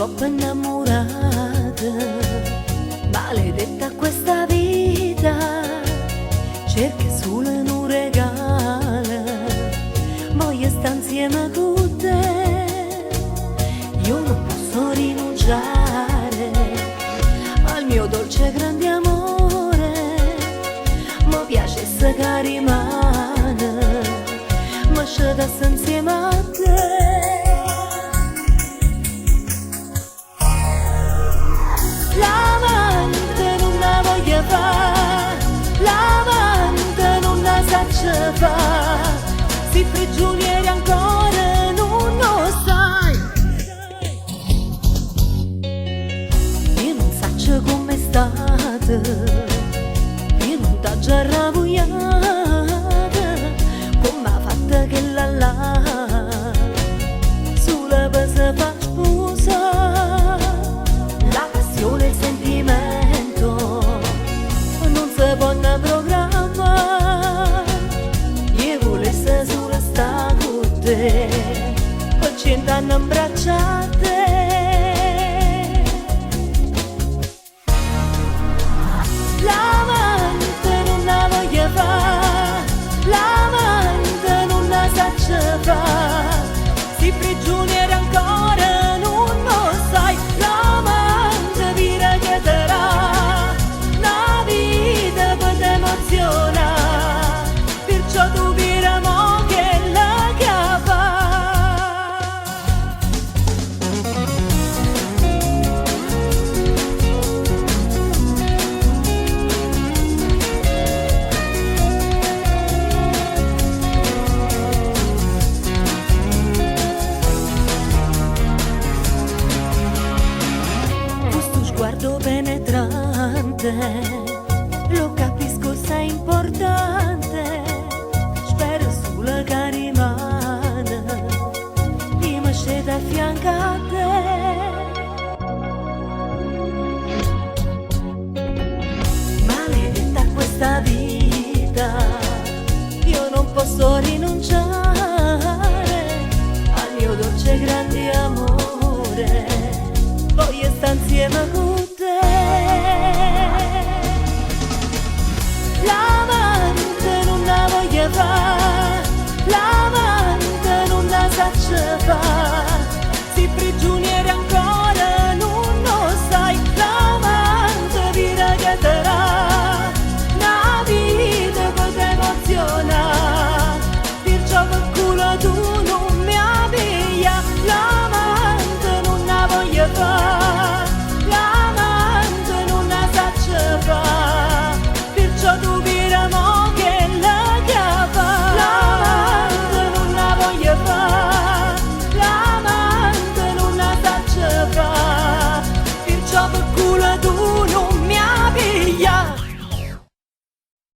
troppo innamorata, maledetta questa vita, cerca solo un regalo, voglio stare insieme con te, io non posso rinunciare al mio dolce grande amore, mi piace se che rimane, ma c'è da stare insieme a te. L'amante non la voglio fare, l'amante non la saccia fare, si prigionieri ancora non lo sai. Io non saccio com'è stata, io non t'ho già ravogliata, come ha fatto che là sulla base fa sposa. La passione e il sentimento non si possono programmare, io volesse solo stare con te, per 100 anni abbracciate. L'amante non la voglio fare, l'amante non la saccia fare, si prigionieri ancora non lo sai. L'amante vi reghetterà, la vita poi ti emoziona, perciò tu diremo che la capa. Questo sguardo penetrante